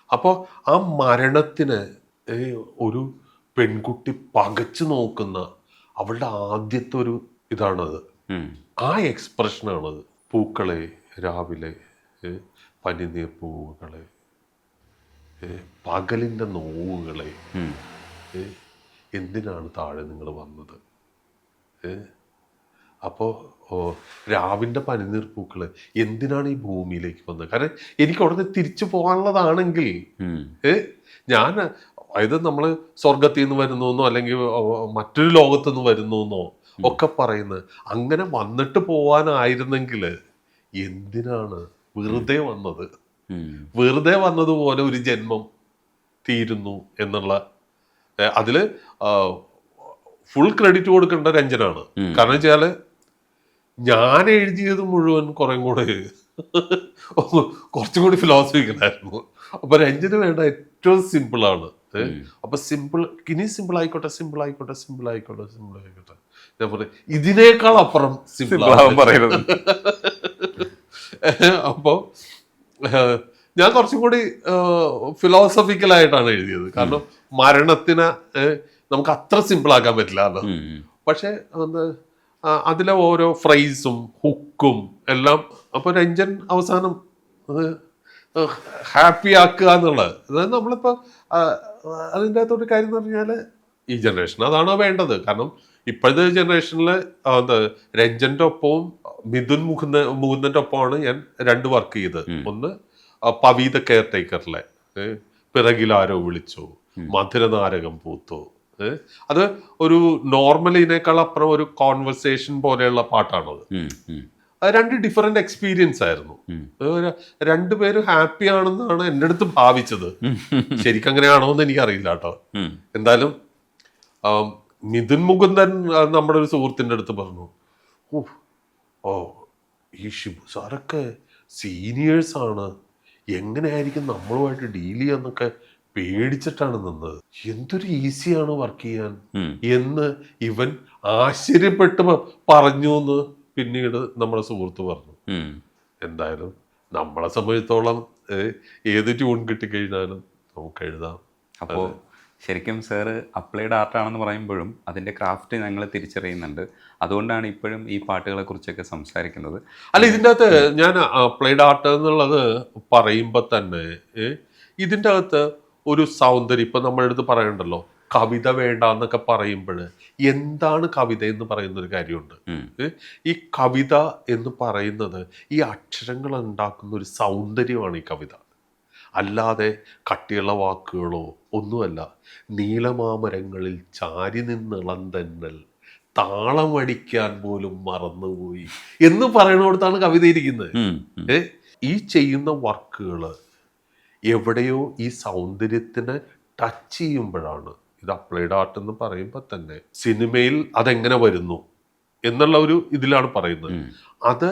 അപ്പോൾ ആ മരണത്തിന് ഒരു പെൺകുട്ടി പകച്ചു നോക്കുന്ന അവളുടെ ആദ്യത്തെ ഒരു ഇതാണത്. ആ എക്സ്പ്രഷനാണത്. പൂക്കളെ രാവിലെ പനിനീർ പൂവുകളെ പകലിൻ്റെ നോവുകളെ എന്തിനാണ് താഴെ നിങ്ങൾ വന്നത്? അപ്പോൾ രാവിൻ്റെ പനിനീർ പൂക്കള് എന്തിനാണ് ഈ ഭൂമിയിലേക്ക് വന്നത്? കാരണം എനിക്ക് ഉടനെ തിരിച്ചു പോകാനുള്ളതാണെങ്കിൽ ഞാൻ അതായത് നമ്മൾ സ്വർഗത്തിൽ നിന്ന് വരുന്നു അല്ലെങ്കിൽ മറ്റൊരു ലോകത്തു നിന്ന് വരുന്നു ഒക്കെ പറയുന്നത്. അങ്ങനെ വന്നിട്ട് പോവാനായിരുന്നെങ്കിൽ എന്തിനാണ് വെറുതെ വന്നത്? വെറുതെ വന്നതുപോലെ ഒരു ജന്മം തീരുന്നു എന്നുള്ള അതില് ഫുൾ ക്രെഡിറ്റ് കൊടുക്കേണ്ട രഞ്ജനാണ്. കാരണം വെച്ചാല് ഞാൻ എഴുതിയത് മുഴുവൻ കുറച്ചും കൂടി ഫിലോസഫിക്കലായിരുന്നു. അപ്പൊ രഞ്ജന് വേണ്ട ഏറ്റവും സിമ്പിളാണ്. അപ്പൊ ഇനി സിമ്പിൾ ആയിക്കോട്ടെ. ഞാൻ പറയും ഇതിനേക്കാൾ അപ്പുറം സിമ്പിൾ പറയുന്നത്. അപ്പോ ഞാൻ കുറച്ചും കൂടി ഫിലോസഫിക്കലായിട്ടാണ് എഴുതിയത്. കാരണം മരണത്തിനെ നമുക്ക് അത്ര സിമ്പിൾ ആക്കാൻ പറ്റില്ല. പക്ഷെ അതിലെ ഓരോ ഫ്രൈസും ഹുക്കും എല്ലാം അപ്പൊ രഞ്ജൻ അവസാനം ഹാപ്പി ആക്കുക എന്നുള്ളത്. അതായത് നമ്മളിപ്പോ അതിൻ്റെ അകത്തൊരു കാര്യം എന്ന് പറഞ്ഞാല് ഈ ജനറേഷൻ അതാണോ വേണ്ടത്? കാരണം ഇപ്പോഴത്തെ ജനറേഷനിൽ രഞ്ജന്റെ ഒപ്പവും മിഥുൻ മുകുന്ദന്റെ ഒപ്പമാണ് ഞാൻ 2 വർക്ക് ചെയ്തത്. ഒന്ന് പവീത കെയർ ടേക്കറിലെ പിറകിലാരോ വിളിച്ചു, മധുരനാരകം പൂത്തു. അത് ഒരു നോർമലിനേക്കാൾ അപ്പുറം ഒരു കോൺവെർസേഷൻ പോലെയുള്ള പാട്ടാണത്. അത് 2 ഡിഫറെന്റ് എക്സ്പീരിയൻസ് ആയിരുന്നു. രണ്ടുപേരും ഹാപ്പി ആണെന്നാണ് എൻ്റെ അടുത്ത് ഭാവിച്ചത്. ശരിക്കും അങ്ങനെയാണോ എന്ന് എനിക്കറിയില്ല കേട്ടോ. എന്തായാലും മിഥുൻ മുകുന്ദൻ നമ്മുടെ ഒരു സുഹൃത്തിൻ്റെ അടുത്ത് പറഞ്ഞു, ഈ ഷിബു സാറൊക്കെ സീനിയേഴ്സ് ആണ്, എങ്ങനെയായിരിക്കും നമ്മളുമായിട്ട് ഡീൽ ചെയ്യാന്നൊക്കെ പേടിച്ചിട്ടാണ് നിന്നത്. എന്തൊരു ഈസിയാണ് വർക്ക് ചെയ്യാൻ എന്ന് ഇവൻ ആശ്ചര്യപ്പെട്ട് പറഞ്ഞു എന്ന് പിന്നീട് നമ്മുടെ സുഹൃത്ത് പറഞ്ഞു. എന്തായാലും നമ്മളെ സംബന്ധിച്ചോളം ഏത് ട്യൂൺ കിട്ടിക്കഴിഞ്ഞാലും നമുക്ക് എഴുതാം. അപ്പോൾ ശരിക്കും സാറ് അപ്ലൈഡ് ആർട്ടാണെന്ന് പറയുമ്പോഴും അതിൻ്റെ ക്രാഫ്റ്റ് ഞങ്ങൾ തിരിച്ചറിയുന്നുണ്ട്. അതുകൊണ്ടാണ് ഇപ്പോഴും ഈ പാട്ടുകളെ കുറിച്ചൊക്കെ സംസാരിക്കുന്നത്. അല്ല, ഇതിൻ്റെ അകത്ത് ഞാൻ അപ്ലൈഡ് ആർട്ട് എന്നുള്ളത് പറയുമ്പോൾ തന്നെ ഇതിൻ്റെ അകത്ത് ഒരു സൗന്ദര്യം ഇപ്പം നമ്മുടെ അടുത്ത് പറയണ്ടല്ലോ, കവിത വേണ്ട എന്നൊക്കെ പറയുമ്പോൾ എന്താണ് കവിത എന്ന് പറയുന്ന ഒരു കാര്യമുണ്ട്. ഈ കവിത എന്ന് പറയുന്നത് ഈ അക്ഷരങ്ങൾ ഉണ്ടാക്കുന്ന ഒരു സൗന്ദര്യമാണ് ഈ കവിത. അല്ലാതെ കട്ടിയുള്ള വാക്കുകളോ ഒന്നുമല്ല. നീലമാമരങ്ങളിൽ ചാരി നിന്നിളന്തന്നൽ താളമടിക്കാൻ പോലും മറന്നുപോയി എന്ന് പറയുന്നിടത്താണ് കവിത ഇരിക്കുന്നത്. ഈ ചെയ്യുന്ന വർക്കുകൾ എവിടെയോ ഈ സൗന്ദര്യത്തിന് ടച്ച് ചെയ്യുമ്പോഴാണ് ഇത് അപ്ലൈഡ് ആർട്ട് എന്ന് പറയുമ്പോൾ തന്നെ സിനിമയിൽ അതെങ്ങനെ വരുന്നു എന്നുള്ള ഒരു ഇതിലാണ് പറയുന്നത്. അത്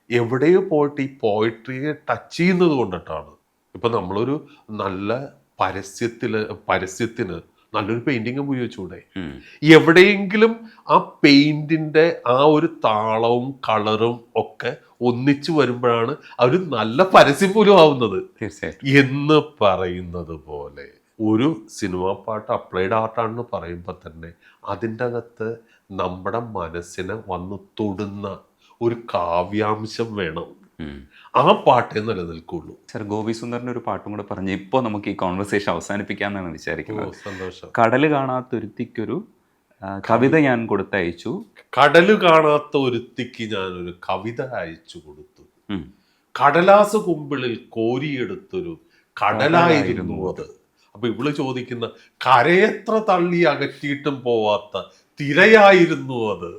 എവിടെയോ പോയിട്ട് ഈ പോയിട്രിയെ ടച്ച് ചെയ്യുന്നത് കൊണ്ടിട്ടാണ്. ഇപ്പൊ നമ്മളൊരു നല്ല പരസ്യത്തിന് നല്ലൊരു പെയിന്റിങ് ഉപയോഗിച്ചൂടെ? എവിടെയെങ്കിലും ആ പെയിന്റിന്റെ ആ ഒരു താളവും കളറും ഒക്കെ ഒന്നിച്ചു വരുമ്പോഴാണ് ആ ഒരു നല്ല പരസ്യം പോലും ആവുന്നത്. എന്ന് പറയുന്നത് പോലെ ഒരു സിനിമാ പാട്ട് അപ്ലൈഡ് ആർട്ടാണെന്ന് പറയുമ്പോൾ തന്നെ അതിൻ്റെ അകത്ത് നമ്മുടെ മനസ്സിനെ വന്ന് തൊടുന്ന ഒരു കാവ്യാംശം വേണം. ആ പാട്ടേ നിലനിൽക്കുള്ളൂ. സർ, ഗോപി സുന്ദറിന്റെ ഒരു പാട്ടും കൂടെ പറഞ്ഞ് ഇപ്പോൾ നമുക്ക് ഈ കോൺവെർസേഷൻ അവസാനിപ്പിക്കാമെന്നാണ് വിചാരിക്കുന്നത്. സന്തോഷം. കടല് കാണാത്ത ഒരുത്തിക്കൊരു കവിത ഞാൻ കൊടുത്തയച്ചു. കടല് കാണാത്ത ഒരുത്തിക്ക് ഞാനൊരു കവിത അയച്ചു കൊടുത്തു. കടലാസ് കുമ്പിളിൽ കോരിയെടുത്തൊരു കടലായിരുന്നു അത്. അപ്പൊ ഇവള് ചോദിക്കുന്ന കരയെത്ര തള്ളി അകറ്റിയിട്ടും പോവാത്ത തിരയായിരുന്നു അത്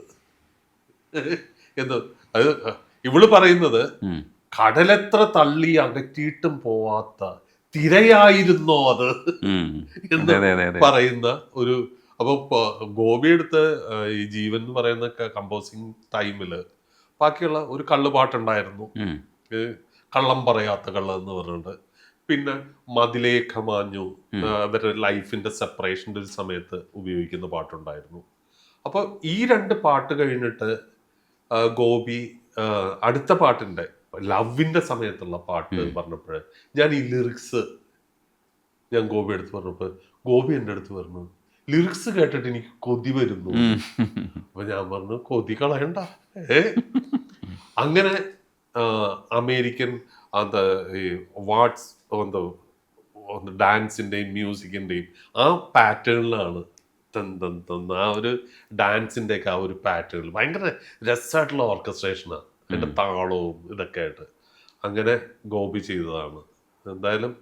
എന്ന്. അത് ഇവള് പറയുന്നത് കടലെത്ര തള്ളി അകറ്റിയിട്ടും പോവാത്ത തിരയായിരുന്നോ അത് എന്ന് പറയുന്ന ഒരു. അപ്പൊ ഗോപി എടുത്ത് ഈ ജീവൻ എന്ന് പറയുന്ന കമ്പോസിങ് ടൈമില് ബാക്കിയുള്ള ഒരു കള്ളുപാട്ടുണ്ടായിരുന്നു, കള്ളം പറയാത്ത കള്ള എന്ന് പറഞ്ഞിട്ട്. പിന്നെ മതിലേഖ മാഞ്ഞു അവരുടെ ലൈഫിന്റെ സെപ്പറേഷൻ്റെ ഒരു സമയത്ത് ഉപയോഗിക്കുന്ന പാട്ടുണ്ടായിരുന്നു. അപ്പൊ ഈ 2 പാട്ട് കഴിഞ്ഞിട്ട് ഗോപി അടുത്ത പാട്ടിന്റെ ലവിന്റെ സമയത്തുള്ള പാട്ട് പറഞ്ഞപ്പോൾ ഞാൻ ഈ ലിറിക്സ് ഞാൻ ഗോപി അടുത്ത് പറഞ്ഞപ്പോൾ ഗോപി എൻ്റെ അടുത്ത് പറഞ്ഞു, ലിറിക്സ് കേട്ടിട്ട് എനിക്ക് കൊതി വരുന്നു. അപ്പൊ ഞാൻ പറഞ്ഞു, കൊതി കളയണ്ട. അങ്ങനെ അമേരിക്കൻ ഈ വാട്സ് ഡാൻസിന്റെയും മ്യൂസിക്കിന്റെയും ആ പാറ്റേണിലാണ് ആ ഒരു ഡാൻസിന്റെ ഒക്കെ ആ ഒരു പാറ്റേൺ ഭയങ്കര രസമായിട്ടുള്ള ഓർക്കസ്ട്രേഷനാണ്, അതിന്റെ താളവും ഇതൊക്കെ ആയിട്ട് അങ്ങനെ ഗോപി ചെയ്തതാണ്. എന്തായാലും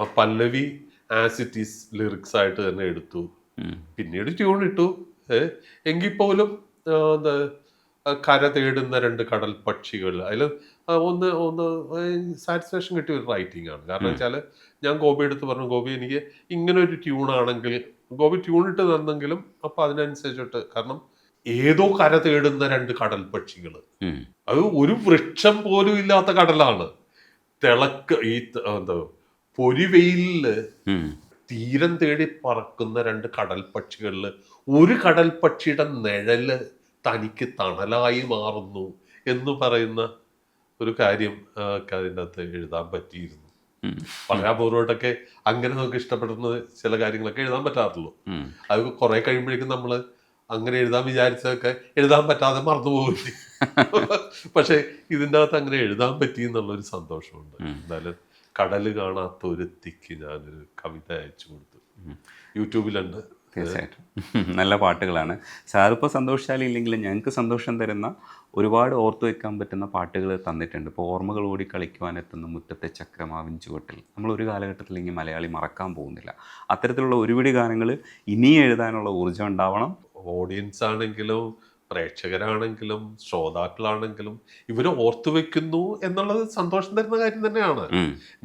ആ പല്ലവി ആസ് ഇറ്റ് ഈസ് ലിറിക്സ് ആയിട്ട് തന്നെ എടുത്തു, പിന്നീട് ട്യൂൺ ഇട്ടു. എങ്കിൽ പോലും എന്താ കര തേടുന്ന രണ്ട് കടൽ പക്ഷികൾ അതിൽ ഒന്ന് ഒന്ന് സാറ്റിസ്ഫാക്ഷൻ കിട്ടിയ ഒരു റൈറ്റിംഗ് ആണ്. കാരണം വെച്ചാൽ ഞാൻ ഗോപി എടുത്ത് പറഞ്ഞു, ഗോപി എനിക്ക് ഇങ്ങനെ ഒരു ട്യൂണാണെങ്കിൽ, ഗോപി ട്യൂൺ ഇട്ട് തന്നെങ്കിലും അപ്പം അതിനനുസരിച്ചിട്ട്, കാരണം ഏതോ കര തേടുന്ന രണ്ട് കടൽ പക്ഷികൾ, അത് ഒരു വൃക്ഷം പോലും ഇല്ലാത്ത കടലാണ്. ഈ എന്താ പൊരിവെയിലില് തീരം തേടി പറക്കുന്ന രണ്ട് കടൽ പക്ഷികളില് ഒരു കടൽ പക്ഷിയുടെ നിഴല് തനിക്ക് തണലായി മാറുന്നു എന്ന് പറയുന്ന ഒരു കാര്യം ഒക്കെ അതിൻ്റെ അകത്ത് എഴുതാൻ പറ്റിയിരുന്നു. വളരെ അപൂർവമായിട്ടൊക്കെ അങ്ങനെ നമുക്ക് ഇഷ്ടപ്പെടുന്ന ചില കാര്യങ്ങളൊക്കെ എഴുതാൻ പറ്റാറുള്ളൂ. അത് കുറെ കഴിയുമ്പോഴേക്കും നമ്മള് അങ്ങനെ എഴുതാൻ വിചാരിച്ചതൊക്കെ എഴുതാൻ പറ്റാതെ മറന്നുപോകില്ല. പക്ഷെ ഇതിൻ്റെ അകത്ത് അങ്ങനെ എഴുതാൻ പറ്റി എന്നുള്ളൊരു സന്തോഷമുണ്ട്. എന്തായാലും കടല് കാണാത്ത ഒരുത്തിക്ക് ഞാനൊരു കവിത അയച്ചു കൊടുത്തു, യൂട്യൂബിലുണ്ട്. തീർച്ചയായിട്ടും നല്ല പാട്ടുകളാണ്. സാറിപ്പോൾ സന്തോഷശാലി ഇല്ലെങ്കിലും ഞങ്ങൾക്ക് സന്തോഷം തരുന്ന ഒരുപാട് ഓർത്തു വെക്കാൻ പറ്റുന്ന പാട്ടുകൾ തന്നിട്ടുണ്ട്. ഇപ്പോൾ ഓർമ്മകൾ ഓടി കളിക്കുവാനെത്തുന്ന മുറ്റത്തെ ചക്രമാവിൻ ചുവട്ടിൽ നമ്മൾ ഒരു കാലഘട്ടത്തിൽ ഇങ്ങനെ മലയാളി മറക്കാൻ പോകുന്നില്ല. അത്തരത്തിലുള്ള ഒരുപിടി ഗാനങ്ങൾ ഇനിയും എഴുതാനുള്ള ഊർജ്ജം ഉണ്ടാവണം. ഓഡിയൻസ് ആണെങ്കിലും പ്രേക്ഷകരാണെങ്കിലും ശ്രോതാക്കളാണെങ്കിലും ഇവര് ഓർത്തു വെക്കുന്നു എന്നുള്ളത് സന്തോഷം തരുന്ന കാര്യം തന്നെയാണ്.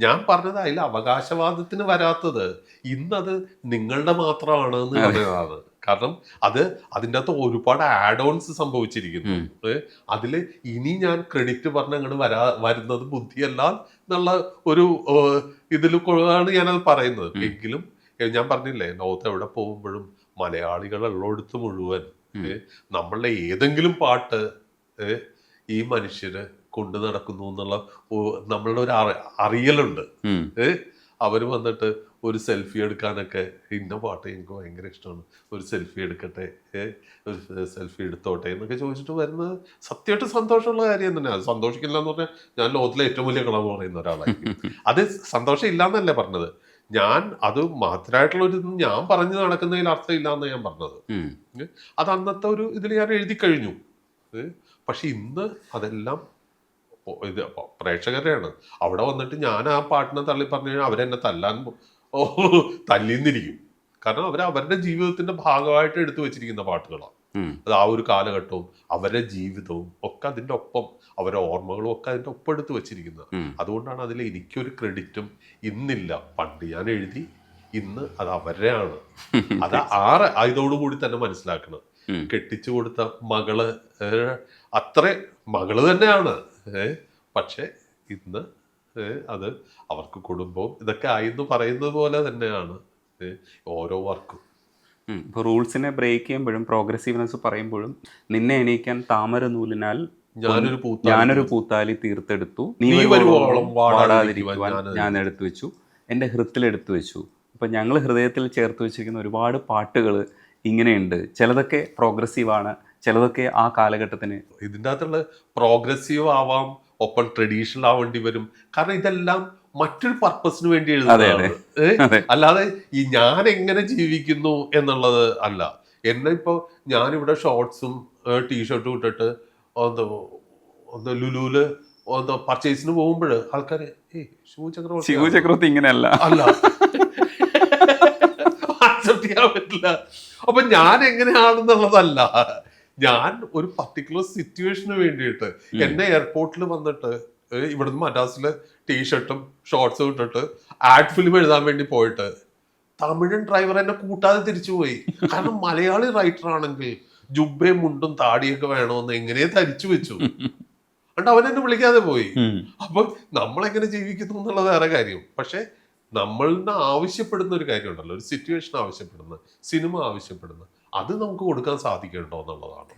ഞാൻ പറഞ്ഞത് അതിൽ അവകാശവാദത്തിന് വരാത്തത് ഇന്നത് നിങ്ങളുടെ മാത്രമാണ് എന്ന് പറയുന്നതാണ്. കാരണം അതിൻ്റെ അകത്ത് ഒരുപാട് ആഡ് ഓൺസ് സംഭവിച്ചിരിക്കുന്നു. അതില് ഇനി ഞാൻ ക്രെഡിറ്റ് പറഞ്ഞ് അങ്ങോട്ട് വരുന്നത് ബുദ്ധിയല്ല എന്നുള്ള ഒരു ഇതിലാണ് ഞാനത് പറയുന്നത്. എങ്കിലും ഞാൻ പറഞ്ഞില്ലേ, ലോകത്ത് എവിടെ പോകുമ്പോഴും മലയാളികളുള്ളടുത്ത് മുഴുവൻ നമ്മളുടെ ഏതെങ്കിലും പാട്ട് ഈ മനുഷ്യര് കൊണ്ടു നടക്കുന്നു എന്നുള്ള നമ്മളുടെ ഒരു അറിയലുണ്ട്. അവര് വന്നിട്ട് ഒരു സെൽഫി എടുക്കാനൊക്കെ, ഇന്ന പാട്ട് എനിക്ക് ഭയങ്കര ഇഷ്ടമാണ്, ഒരു സെൽഫി എടുക്കട്ടെ, ഒരു സെൽഫി എടുത്തോട്ടെ എന്നൊക്കെ ചോദിച്ചിട്ട് വരുന്നത് സത്യമായിട്ട് സന്തോഷമുള്ള കാര്യം തന്നെയാണ്. സന്തോഷിക്കില്ല എന്ന് പറഞ്ഞാൽ ഞാൻ ലോകത്തിലെ ഏറ്റവും വലിയ കളവ് പറയുന്ന ഒരാളായിരിക്കും. അത് സന്തോഷം ഇല്ലാന്നല്ലേ പറഞ്ഞത്, ഞാൻ അത് മാത്രമായിട്ടുള്ള ഒരു ഞാൻ പറഞ്ഞു നടക്കുന്നതിൽ അർത്ഥമില്ല എന്ന് ഞാൻ പറഞ്ഞത്. അത് അന്നത്തെ ഒരു ഇതിൽ ഞാൻ എഴുതി കഴിഞ്ഞു. പക്ഷെ ഇന്ന് അതെല്ലാം ഇത് പ്രേക്ഷകരെയാണ്. അവിടെ വന്നിട്ട് ഞാൻ ആ പാട്ടിനെ തള്ളി പറഞ്ഞു കഴിഞ്ഞാൽ അവരെന്നെ തല്ലിന്നിരിക്കും. കാരണം അവരുടെ ജീവിതത്തിന്റെ ഭാഗമായിട്ട് എടുത്തു വെച്ചിരിക്കുന്ന പാട്ടുകളാണ്. അത് ആ ഒരു കാലഘട്ടവും അവരുടെ ജീവിതവും ഒക്കെ അതിൻ്റെ ഒപ്പം, അവരുടെ ഓർമ്മകളും ഒക്കെ അതിൻ്റെ ഒപ്പം എടുത്ത് വെച്ചിരിക്കുന്നത്. അതുകൊണ്ടാണ് അതിൽ എനിക്കൊരു ക്രെഡിറ്റും ഇന്നില്ല. പണ്ട് ഞാൻ എഴുതി, ഇന്ന് അത് അവരുടെയാണ്. അത് ഇതോടുകൂടി തന്നെ മനസ്സിലാക്കണം. കെട്ടിച്ചു കൊടുത്ത മകള് മകള് തന്നെയാണ്. പക്ഷെ ഇന്ന് അത് അവർക്ക് കുടുംബവും ഇതൊക്കെ ആയിന്ന് പറയുന്നത് പോലെ തന്നെയാണ് ഓരോ വർക്കും. ഇപ്പോൾ റൂൾസിനെ ബ്രേക്ക് ചെയ്യുമ്പോഴും പ്രോഗ്രസീവ്നെസ് പറയുമ്പോഴും നിന്നെ എണീക്കാൻ താമര നൂലിനാൽ ഞാനൊരു പൂത്താലി തീർത്തെടുത്തു, നീ വരുവോളം വാടാതിരിക്കുവാൻ ഞാൻ എടുത്തു വെച്ചു, എൻ്റെ ഹൃത്തിലെടുത്തു വെച്ചു. അപ്പം ഞങ്ങൾ ഹൃദയത്തിൽ ചേർത്ത് വെച്ചിരിക്കുന്ന ഒരുപാട് പാട്ടുകൾ ഇങ്ങനെയുണ്ട്. ചിലതൊക്കെ പ്രോഗ്രസീവാണ്, ചിലതൊക്കെ ആ കാലഘട്ടത്തിന്. ഇതിൻ്റെ അകത്തുള്ള പ്രോഗ്രസീവ് ആവാം, ഒപ്പം ട്രഡീഷണൽ ആവേണ്ടി വരും. കാരണം ഇതെല്ലാം മറ്റൊരു പർപ്പസിന് വേണ്ടി എഴുതുന്നതാണ്. അല്ലാതെ ഈ ഞാൻ എങ്ങനെ ജീവിക്കുന്നു എന്നുള്ളത് അല്ല. എന്നെ ഇപ്പൊ ഞാനിവിടെ ഷോർട്സും ടീഷർട്ടും ഇട്ടിട്ട് ലുലുവില് പർച്ചേസിന് പോകുമ്പോൾ ആൾക്കാര് ശിവ ചക്രവർത്തി ഇങ്ങനെയല്ല അല്ല അക്സെപ്റ്റ് ചെയ്യാൻ പറ്റില്ല. അപ്പൊ ഞാൻ എങ്ങനെയാണെന്നുള്ളതല്ല, ഞാൻ ഒരു പർട്ടിക്കുലർ സിറ്റുവേഷന് വേണ്ടിയിട്ട് എന്നെ എയർപോർട്ടിൽ വന്നിട്ട് ഇവിടുന്ന് മദ്രാസില് ടീഷർട്ടും ഷോർട്സും ഇട്ടിട്ട് ആഡ് ഫിലിം എഴുതാൻ വേണ്ടി പോയിട്ട് തമിഴൻ ഡ്രൈവർ എന്നെ കൂട്ടാതെ തിരിച്ചുപോയി. കാരണം മലയാളി റൈറ്റർ ആണെങ്കിൽ ജുബയും മുണ്ടും താടിയൊക്കെ വേണമെന്ന് എങ്ങനെ ധരിച്ചു വെച്ചു. അതുകൊണ്ട് അവൻ എന്നെ വിളിക്കാതെ പോയി. അപ്പൊ നമ്മളെങ്ങനെ ജീവിക്കുന്നു എന്നുള്ള വേറെ കാര്യം. പക്ഷെ നമ്മളിന് ആവശ്യപ്പെടുന്ന ഒരു കാര്യമുണ്ടല്ലോ, ഒരു സിറ്റുവേഷൻ ആവശ്യപ്പെടുന്ന, സിനിമ ആവശ്യപ്പെടുന്ന, അത് നമുക്ക് കൊടുക്കാൻ സാധിക്കണ്ടോ എന്നുള്ളതാണ്.